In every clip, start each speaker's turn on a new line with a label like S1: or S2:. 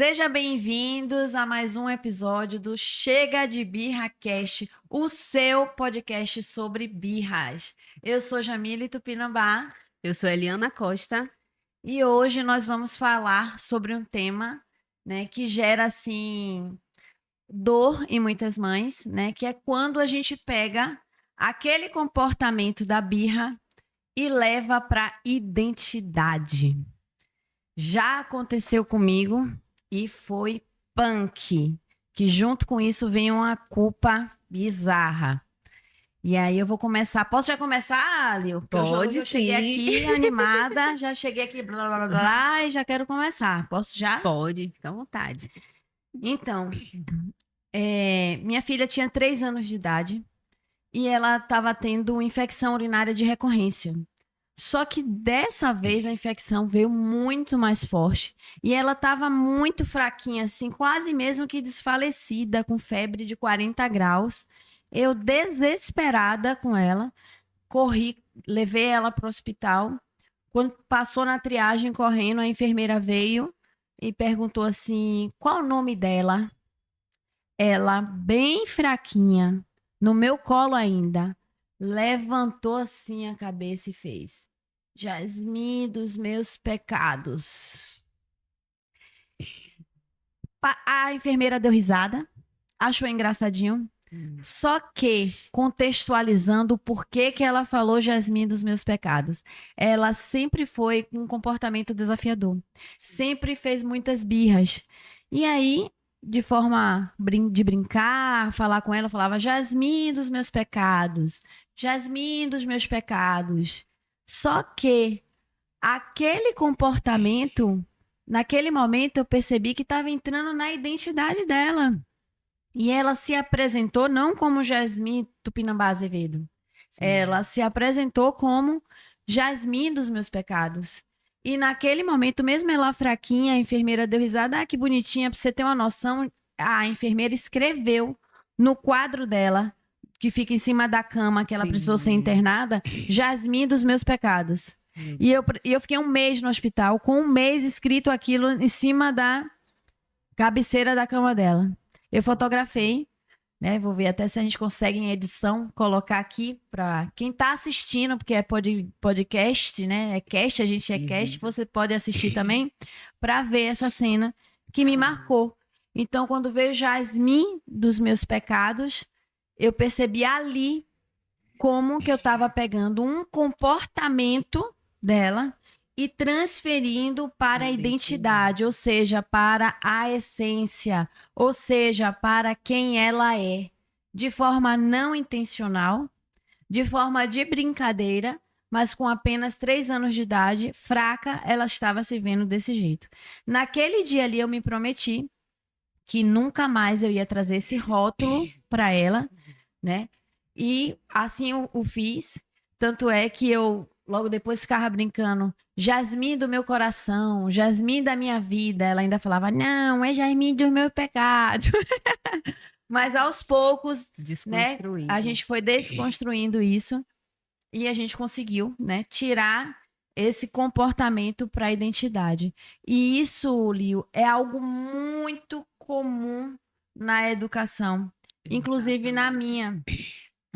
S1: Seja bem-vindos a mais um episódio do Chega de Birra Cast, o seu podcast sobre birras. Eu sou Jamile Tupinambá.
S2: Eu sou Eliana Costa.
S1: E hoje nós vamos falar sobre um tema, né, que gera, assim, dor em muitas mães, né, que é quando a gente pega aquele comportamento da birra e leva para identidade. Já aconteceu comigo e foi punk, que junto com isso vem uma culpa bizarra. E aí eu vou começar. Posso já começar, Lio? Porque
S2: Pode,
S1: eu cheguei aqui animada, já cheguei aqui blá, blá, blá, blá, e já quero começar. Posso já?
S2: Pode, fica à vontade.
S1: Então, minha filha tinha 3 anos de idade e ela estava tendo infecção urinária de recorrência. Só que dessa vez a infecção veio muito mais forte e ela estava muito fraquinha, assim, quase mesmo que desfalecida, com febre de 40 graus. Eu, desesperada com ela, corri, levei ela para o hospital. Quando passou na triagem correndo, a enfermeira veio e perguntou assim, qual o nome dela? Ela, bem fraquinha, no meu colo ainda, levantou assim a cabeça e fez: Jasmim dos meus pecados. A enfermeira deu risada, achou engraçadinho. Só que, contextualizando o porquê que ela falou Jasmim dos meus pecados, ela sempre foi com um comportamento desafiador. Sempre fez muitas birras. E aí, de forma de brincar, falar com ela, falava Jasmim dos meus pecados, Jasmim dos meus pecados. Só que aquele comportamento, naquele momento eu percebi que estava entrando na identidade dela. E ela se apresentou não como Jasmim Tupinambá Azevedo. Sim. Ela se apresentou como Jasmim dos meus pecados. E naquele momento, mesmo ela fraquinha, a enfermeira deu risada. Ah, que bonitinha, pra você ter uma noção, a enfermeira escreveu no quadro dela, que fica em cima da cama, que ela precisou ser internada, Jasmim dos meus pecados. E eu fiquei um mês no hospital, com um mês escrito aquilo em cima da cabeceira da cama dela. Eu fotografei, né? Vou ver até se a gente consegue em edição colocar aqui para quem está assistindo, porque é podcast, né? É cast, a gente é cast, você pode assistir também para ver essa cena que me marcou. Então, quando veio Jasmim dos meus pecados, eu percebi ali como que eu estava pegando um comportamento dela e transferindo para a identidade, ou seja, para a essência, ou seja, para quem ela é, de forma não intencional, de forma de brincadeira, mas com apenas 3 anos de idade, fraca, ela estava se vendo desse jeito. Naquele dia ali eu me prometi que nunca mais eu ia trazer esse rótulo para ela, né? E assim o fiz, tanto é que eu logo depois ficava brincando, Jasmim do meu coração, Jasmim da minha vida. Ela ainda falava, não, é Jasmim do meu pecado. Mas aos poucos, né, a gente foi desconstruindo isso e a gente conseguiu, né, tirar esse comportamento para a identidade. E isso, Lio, é algo muito comum na educação, inclusive na minha.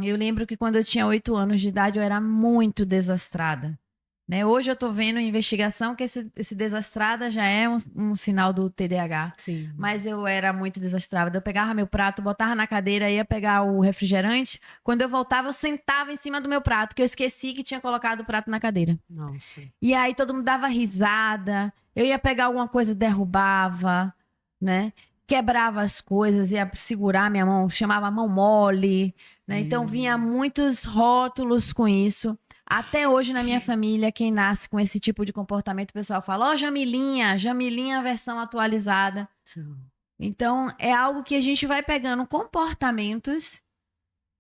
S1: Eu lembro que quando eu tinha 8 anos de idade, eu era muito desastrada. Né? Hoje eu tô vendo investigação que esse desastrada já é um sinal do TDAH.
S2: Sim.
S1: Mas eu era muito desastrada. Eu pegava meu prato, botava na cadeira, ia pegar o refrigerante. Quando eu voltava, eu sentava em cima do meu prato, que eu esqueci que tinha colocado o prato na cadeira.
S2: Nossa.
S1: E aí todo mundo dava risada. Eu ia pegar alguma coisa, derrubava, né? Quebrava as coisas, ia segurar minha mão, chamava mão mole, né? Então vinha muitos rótulos com isso. Até hoje na minha família, quem nasce com esse tipo de comportamento, o pessoal fala, ó, Jamilinha, Jamilinha versão atualizada. Sim. Então é algo que a gente vai pegando comportamentos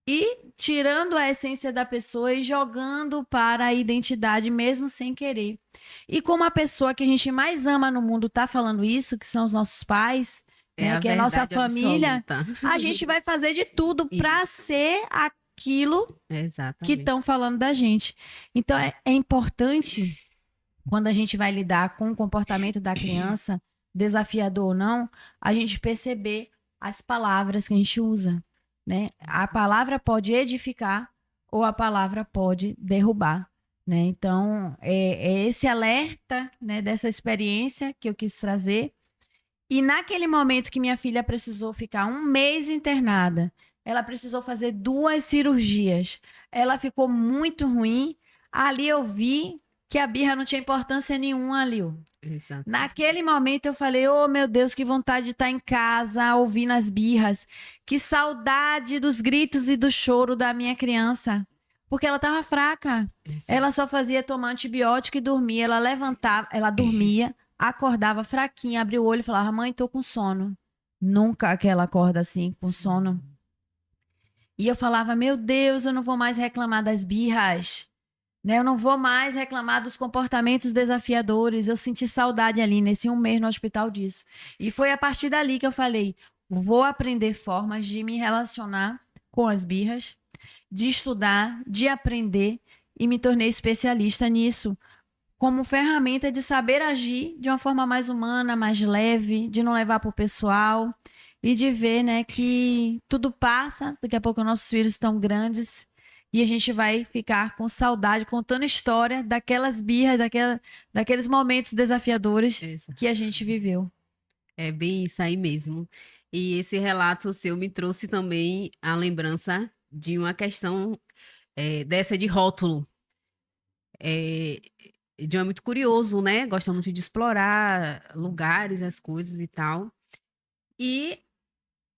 S1: e tirando a essência da pessoa e jogando para a identidade mesmo sem querer. E como a pessoa que a gente mais ama no mundo tá falando isso, que são os nossos pais, né, que é a nossa família, a gente vai fazer de tudo para ser aquilo que estão falando da gente. Então é importante, quando a gente vai lidar com o comportamento da criança, desafiador ou não, a gente perceber as palavras que a gente usa, né? A palavra pode edificar ou a palavra pode derrubar, né? Então, é esse alerta, né, dessa experiência que eu quis trazer. E naquele momento que minha filha precisou ficar 1 mês internada, ela precisou fazer 2 cirurgias. Ela ficou muito ruim. Ali eu vi que a birra não tinha importância nenhuma ali.
S2: Exato.
S1: Naquele momento eu falei, oh meu Deus, que vontade de estar em casa ouvindo as birras. Que saudade dos gritos e do choro da minha criança. Porque ela estava fraca.
S2: Exato.
S1: Ela só fazia tomar antibiótico e dormia. Ela levantava, ela dormia, acordava fraquinha, abria o olho e falava, mãe, tô com sono. Nunca aquela acorda assim, com sono. E eu falava, meu Deus, eu não vou mais reclamar das birras. Né? Eu não vou mais reclamar dos comportamentos desafiadores. Eu senti saudade ali nesse 1 mês no hospital disso. E foi a partir dali que eu falei, vou aprender formas de me relacionar com as birras, de estudar, de aprender e me tornei especialista nisso, como ferramenta de saber agir de uma forma mais humana, mais leve, de não levar para o pessoal e de ver, né, que tudo passa. Daqui a pouco nossos filhos estão grandes e a gente vai ficar com saudade, contando história daquelas birras, daqueles momentos desafiadores
S2: Exato.
S1: que a gente viveu.
S2: É bem isso aí mesmo. E esse relato seu me trouxe também a lembrança de uma questão dessa de rótulo. John é muito curioso, né? Gosta muito de explorar lugares, as coisas e tal. E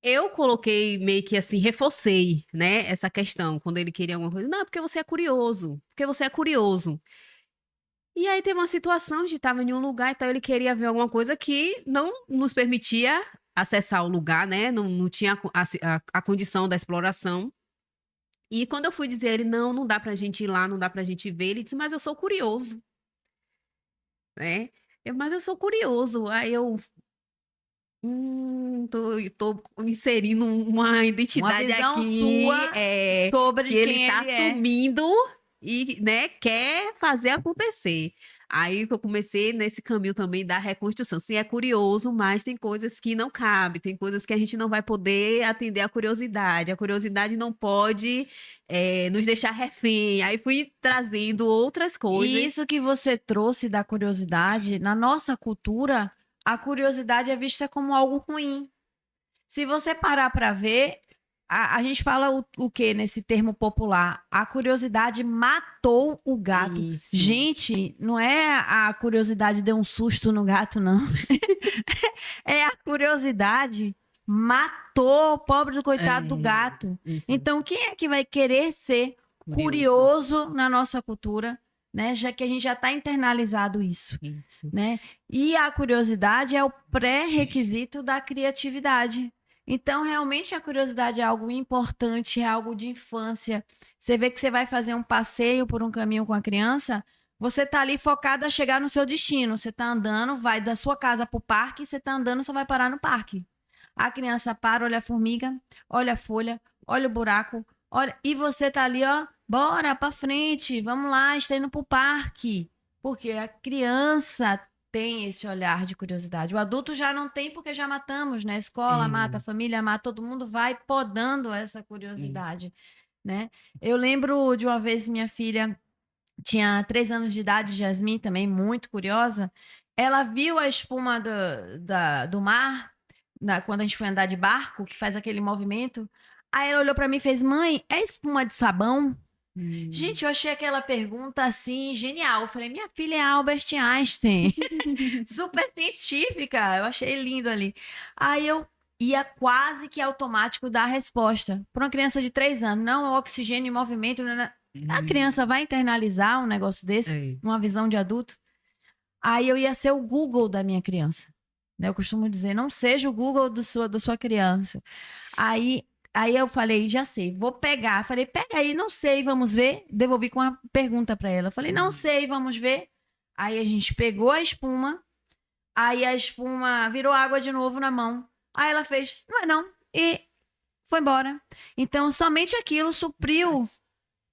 S2: eu coloquei meio que assim, reforcei, né, essa questão, quando ele queria alguma coisa. Não, porque você é curioso. Porque você é curioso. E aí teve uma situação, a gente estava em um lugar e tal, ele queria ver alguma coisa que não nos permitia acessar o lugar, né? Não tinha a condição da exploração. E quando eu fui dizer a ele, não dá pra gente ir lá, não dá pra gente ver, ele disse, mas eu sou curioso, né? Mas eu sou curioso. Aí eu tô inserindo uma
S1: Uma
S2: identidade
S1: visão
S2: aqui,
S1: sua sobre
S2: que ele
S1: quem
S2: tá
S1: ele é.
S2: assumindo e, né, quer fazer acontecer. Aí que eu comecei nesse caminho também da reconstrução. Sim, é curioso, mas tem coisas que não cabem, tem coisas que a gente não vai poder atender a curiosidade. A curiosidade não pode nos deixar refém. Aí fui trazendo outras coisas.
S1: E isso que você trouxe da curiosidade, na nossa cultura, a curiosidade é vista como algo ruim. Se você parar para ver, a gente fala o que nesse termo popular? A curiosidade matou o gato.
S2: Isso.
S1: Gente, não é a curiosidade deu um susto no gato, não. É a curiosidade matou o pobre do coitado do gato.
S2: Isso.
S1: Então, quem é que vai querer ser curioso na nossa cultura, né? Já que a gente já está internalizado isso, né? E a curiosidade é o pré-requisito da criatividade. Então, realmente, a curiosidade é algo importante, é algo de infância. Você vê que você vai fazer um passeio por um caminho com a criança, você está ali focado a chegar no seu destino. Você está andando, vai da sua casa para o parque, você está andando, só vai parar no parque. A criança para, olha a formiga, olha a folha, olha o buraco, olha, e você tá ali, ó, bora para frente, vamos lá, está indo pro parque. Porque a criança tem esse olhar de curiosidade. O adulto já não tem porque já matamos, né? A escola mata, a família mata, todo mundo vai podando essa curiosidade, né? Eu lembro de uma vez minha filha tinha 3 anos de idade, Jasmine, também muito curiosa. Ela viu a espuma do mar, quando a gente foi andar de barco, que faz aquele movimento. Aí ela olhou para mim e fez: mãe, é espuma de sabão? Gente, eu achei aquela pergunta assim genial. Eu falei: minha filha é Albert Einstein, super científica. Eu achei lindo ali. Aí eu ia quase que automático dar a resposta. Para uma criança de 3 anos, não é oxigênio em movimento. A criança vai internalizar um negócio desse, uma visão de adulto. Aí eu ia ser o Google da minha criança. Eu costumo dizer, não seja o Google da sua criança. Aí eu falei, já sei, vou pegar. Falei, pega aí, não sei, vamos ver. Devolvi com uma pergunta para ela. Falei, não sei, vamos ver. Aí a gente pegou a espuma, aí a espuma virou água de novo na mão. Aí ela fez, não é não, e foi embora. Então, somente aquilo supriu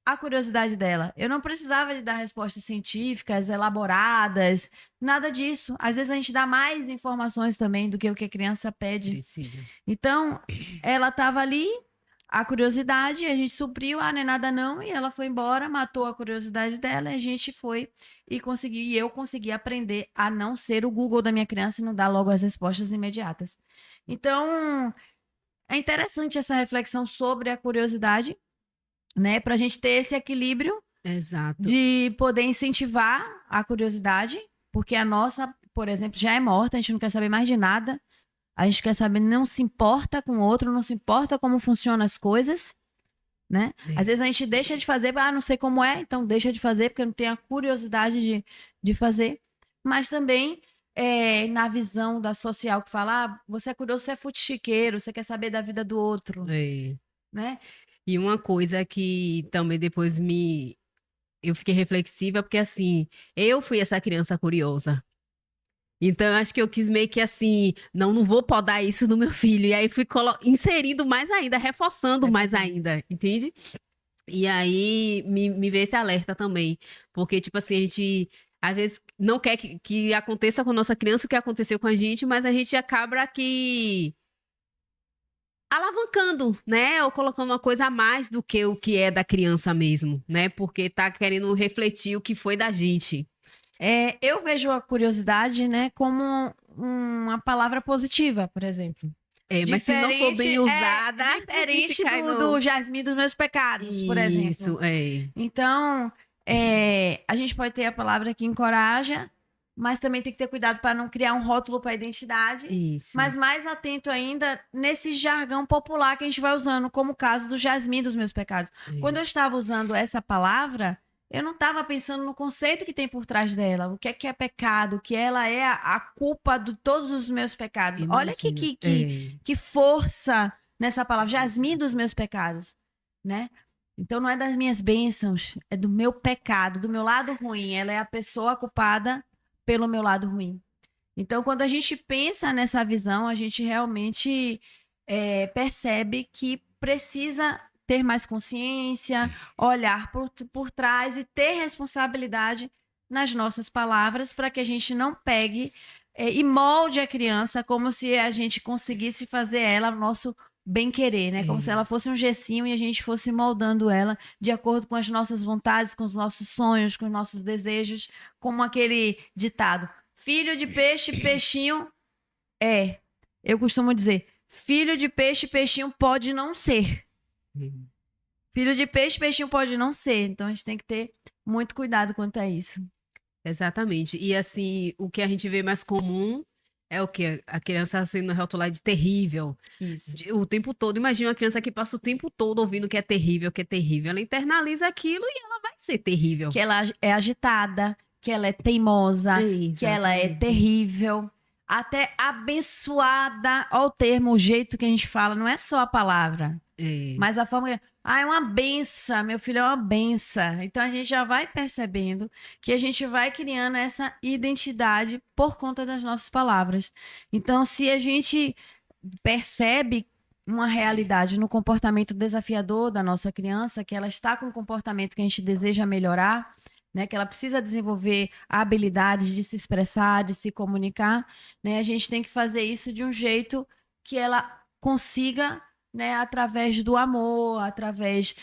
S1: a curiosidade dela. Eu não precisava de dar respostas científicas, elaboradas, nada disso. Às vezes a gente dá mais informações também do que o que a criança pede.
S2: Precisa.
S1: Então, ela estava ali, a curiosidade, a gente supriu, nem nada não, e ela foi embora, matou a curiosidade dela, e a gente foi e eu consegui aprender a não ser o Google da minha criança e não dar logo as respostas imediatas. Então, é interessante essa reflexão sobre a curiosidade, né? Para a gente ter esse equilíbrio
S2: Exato.
S1: de poder incentivar a curiosidade, porque a nossa, por exemplo, já é morta, a gente não quer saber mais de nada, a gente quer saber, não se importa com o outro, não se importa como funcionam as coisas, né? Às vezes a gente deixa de fazer, não sei como é, então deixa de fazer, porque não tem a curiosidade de fazer, mas também na visão da social que fala, você é curioso, você é futichiqueiro, você quer saber da vida do outro, né?
S2: E uma coisa que também depois eu fiquei reflexiva, porque assim, eu fui essa criança curiosa. Então, eu acho que eu quis meio que assim, não vou podar isso do meu filho. E aí fui inserindo mais ainda, reforçando mais ainda, entende? E aí me veio esse alerta também. Porque, tipo assim, a gente às vezes não quer que aconteça com a nossa criança o que aconteceu com a gente, mas a gente acaba aqui alavancando, né? Ou colocando uma coisa a mais do que o que é da criança mesmo, né? Porque tá querendo refletir o que foi da gente.
S1: Eu vejo a curiosidade, né, como uma palavra positiva, por exemplo.
S2: Mas se não for bem usada,
S1: diferente do Jasmim dos Meus Pecados, por exemplo.
S2: Isso,
S1: Então, a gente pode ter a palavra que encoraja, mas também tem que ter cuidado para não criar um rótulo para a identidade.
S2: Isso.
S1: Mas mais atento ainda nesse jargão popular que a gente vai usando, como o caso do Jasmim dos Meus Pecados. Quando eu estava usando essa palavra, eu não estava pensando no conceito que tem por trás dela, o que é pecado, que ela é a culpa de todos os meus pecados.
S2: Imagina.
S1: Olha que força nessa palavra, Jasmim dos meus pecados, né? Então não é das minhas bênçãos, é do meu pecado, do meu lado ruim. Ela é a pessoa culpada pelo meu lado ruim. Então, quando a gente pensa nessa visão, a gente realmente percebe que precisa ter mais consciência, olhar por trás e ter responsabilidade nas nossas palavras para que a gente não pegue e molde a criança como se a gente conseguisse fazer ela nosso bem-querer, né? Como se ela fosse um gessinho e a gente fosse moldando ela de acordo com as nossas vontades, com os nossos sonhos, com os nossos desejos, como aquele ditado: filho de peixe, peixinho é. Eu costumo dizer, filho de peixe, peixinho pode não ser. Filho de peixe, peixinho pode não ser. Então, a gente tem que ter muito cuidado quanto a isso.
S2: Exatamente. E, assim, o que a gente vê mais comum é o quê? A criança sendo rotulada de terrível.
S1: Isso.
S2: O tempo todo. Imagina uma criança que passa o tempo todo ouvindo que é terrível, que é terrível. Ela internaliza aquilo e ela vai ser terrível.
S1: Que ela é agitada, que ela é teimosa, que ela é terrível. Até abençoada, olha o termo, o jeito que a gente fala, não é só a palavra, mas a forma que... é uma benção, meu filho é uma benção. Então a gente já vai percebendo que a gente vai criando essa identidade por conta das nossas palavras. Então, se a gente percebe uma realidade no comportamento desafiador da nossa criança, que ela está com um comportamento que a gente deseja melhorar, né, que ela precisa desenvolver habilidades de se expressar, de se comunicar, né, a gente tem que fazer isso de um jeito que ela consiga, né, através do amor, através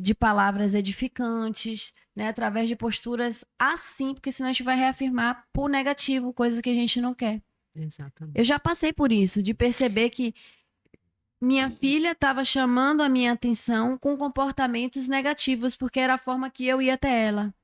S1: de palavras edificantes, né, através de posturas assim, porque senão a gente vai reafirmar por negativo, coisa que a gente não quer.
S2: Exatamente.
S1: Eu já passei por isso, de perceber que minha filha estava chamando a minha atenção com comportamentos negativos, porque era a forma que eu ia até ela.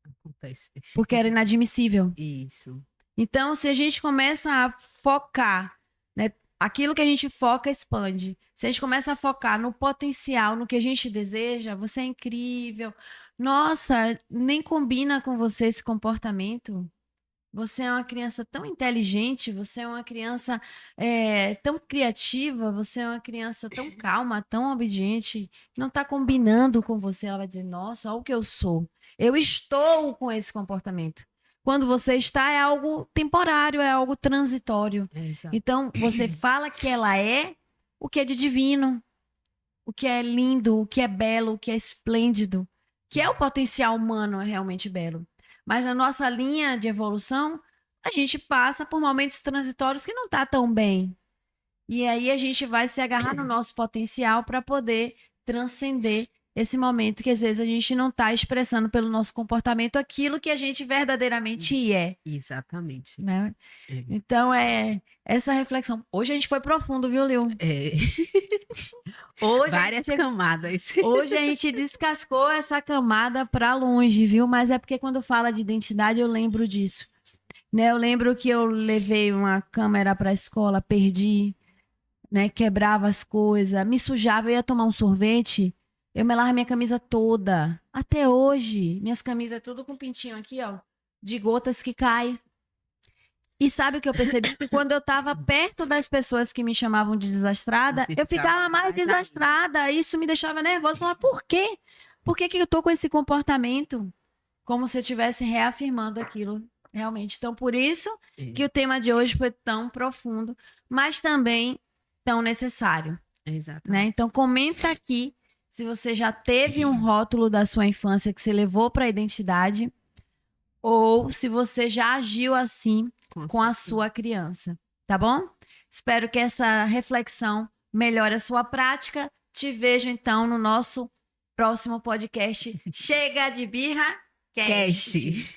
S2: Acontece.
S1: Porque era inadmissível.
S2: Isso.
S1: Então, se a gente começa a focar, né, aquilo que a gente foca expande. Se a gente começa a focar no potencial, no que a gente deseja, você é incrível. Nossa, nem combina com você esse comportamento. Você é uma criança tão inteligente, você é uma criança tão criativa, você é uma criança tão calma, tão obediente, não está combinando com você. Ela vai dizer, nossa, olha o que eu sou. Eu estou com esse comportamento. Quando você está, é algo temporário, é algo transitório. Então, você fala que ela é o que é de divino, o que é lindo, o que é belo, o que é esplêndido, que é o potencial humano é realmente belo. Mas na nossa linha de evolução, a gente passa por momentos transitórios que não tá tão bem. E aí a gente vai se agarrar no nosso potencial para poder transcender esse momento que às vezes a gente não está expressando pelo nosso comportamento aquilo que a gente verdadeiramente é.
S2: Exatamente.
S1: Né?
S2: É.
S1: Então, é essa reflexão. Hoje a gente foi profundo, viu, Lil?
S2: É.
S1: Hoje
S2: Várias camadas.
S1: Hoje a gente descascou essa camada para longe, viu? Mas é porque quando fala de identidade eu lembro disso. Né? Eu lembro que eu levei uma câmera para a escola, perdi, né? Quebrava as coisas, me sujava, eu ia tomar um sorvete, eu melava minha camisa toda. Até hoje, minhas camisas tudo com pintinho aqui, ó, de gotas que caem. E sabe o que eu percebi? Que quando eu tava perto das pessoas que me chamavam de desastrada,
S2: Você
S1: eu ficava mais desastrada. Isso me deixava nervosa. Eu falava, por quê? Por que que eu tô com esse comportamento? Como se eu estivesse reafirmando aquilo, realmente. Então, por isso que o tema de hoje foi tão profundo, mas também tão necessário.
S2: Exatamente.
S1: Né? Então, comenta aqui se você já teve um rótulo da sua infância que você levou para a identidade ou se você já agiu assim com a sua criança, tá bom? Espero que essa reflexão melhore a sua prática. Te vejo então no nosso próximo podcast Chega de Birra Cast.